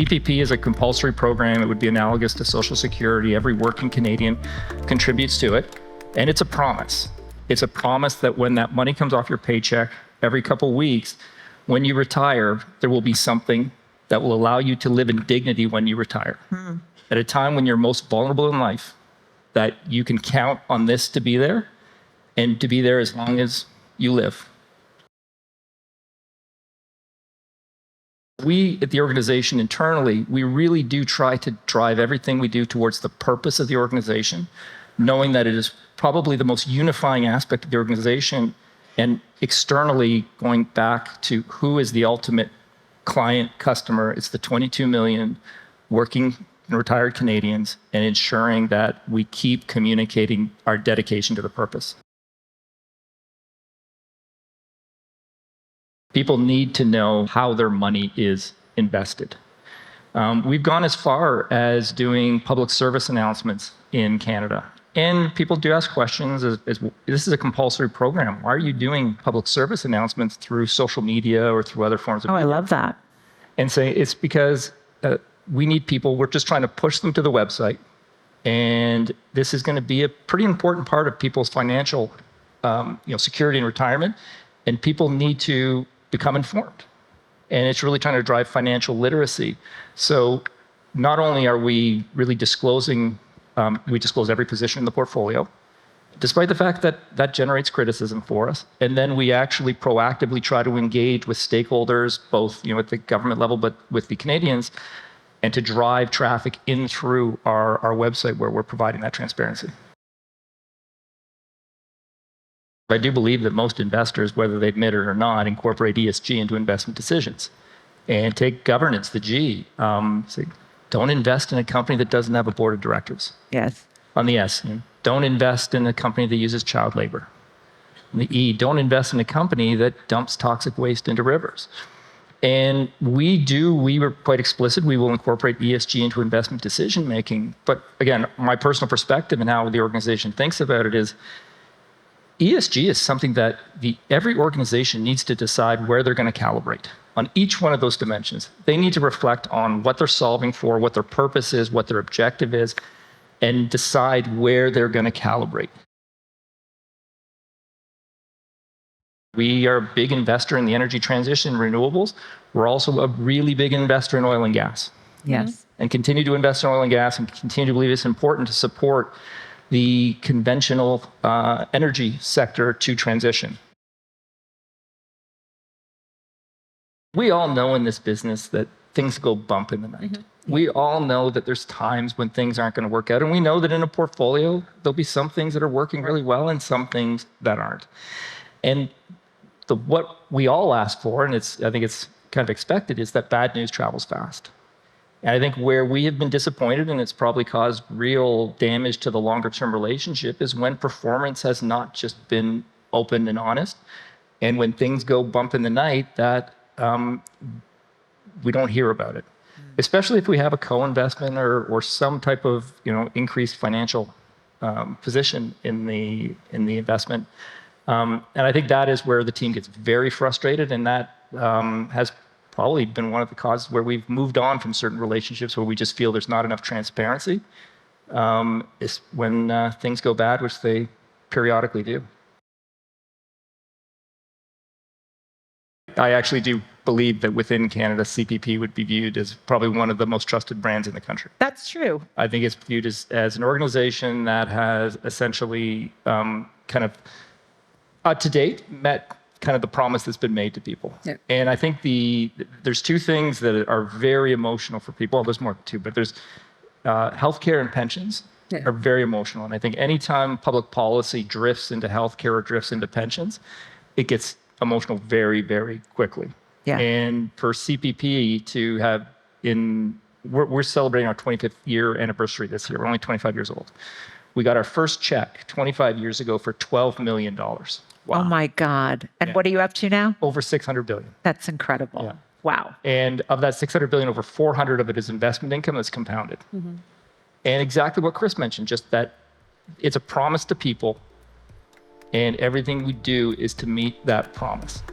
CPP is a compulsory program. It would be analogous to Social Security. Every working Canadian contributes to it. And it's a promise. It's a promise that when that money comes off your paycheck every couple of weeks, when you retire, there will be something that will allow you to live in dignity when you retire. At a time when you're most vulnerable in life, that you can count on this to be there and to be there as long as you live. We at the organization internally, we really do try to drive everything we do towards the purpose of the organization, knowing that it is probably the most unifying aspect of the organization, and externally going back to who is the ultimate client customer. It's the 22 million working and retired Canadians, and ensuring that we keep communicating our dedication to the purpose. People need to know how their money is invested. We've gone as far as doing public service announcements in Canada. And people do ask questions, this is a compulsory program. Why are you doing public service announcements through social media or through other forms of media? I love that. And say it's because we need people, we're just trying to push them to the website. And this is going to be a pretty important part of people's financial security and retirement. And people need to become informed. And it's really trying to drive financial literacy. So not only are we really disclosing, we disclose every position in the portfolio, despite the fact that that generates criticism for us. And then we actually proactively try to engage with stakeholders, both at the government level, but with the Canadians, and to drive traffic in through our website where we're providing that transparency. I do believe that most investors, whether they admit it or not, incorporate ESG into investment decisions. And take governance, the G. Say, don't invest in a company that doesn't have a board of directors. Yes. On the S, don't invest in a company that uses child labor. On the E, don't invest in a company that dumps toxic waste into rivers. And we were quite explicit, we will incorporate ESG into investment decision making. But again, my personal perspective and how the organization thinks about it is, ESG is something that every organization needs to decide where they're going to calibrate on each one of those dimensions. They need to reflect on what they're solving for, what their purpose is, what their objective is, and decide where they're going to calibrate. We are a big investor in the energy transition and renewables. We're also a really big investor in oil and gas. Yes. And continue to invest in oil and gas and continue to believe it's important to support the conventional energy sector to transition. We all know in this business that things go bump in the night. We all know that there's times when things aren't going to work out. And we know that in a portfolio, there'll be some things that are working really well and some things that aren't. And what we all ask for, and I think it's kind of expected, is that bad news travels fast. And I think where we have been disappointed, and it's probably caused real damage to the longer term relationship, is when performance has not just been open and honest. And when things go bump in the night, that we don't hear about it. Especially if we have a co-investment or some type of increased financial position in the investment. And I think that is where the team gets very frustrated, and that has probably been one of the causes where we've moved on from certain relationships where we just feel there's not enough transparency, is when things go bad, which they periodically do. I actually do believe that within Canada, CPP would be viewed as probably one of the most trusted brands in the country. That's true. I think it's viewed as an organization that has essentially kind of, to date, met kind of the promise that's been made to people. Yeah. And I think there's two things that are very emotional for people. Well, there's more than two, but there's healthcare and pensions are very emotional. And I think anytime public policy drifts into healthcare or drifts into pensions, it gets emotional very, very quickly. Yeah. And for CPP to have we're celebrating our 25th year anniversary this year. We're only 25 years old. We got our first check 25 years ago for $12 million. Wow. Oh my God. And what are you up to now? Over 600 billion. That's incredible. Yeah. Wow. And of that 600 billion, over 400 of it is investment income that's compounded. And exactly what Chris mentioned, just that it's a promise to people, and everything we do is to meet that promise.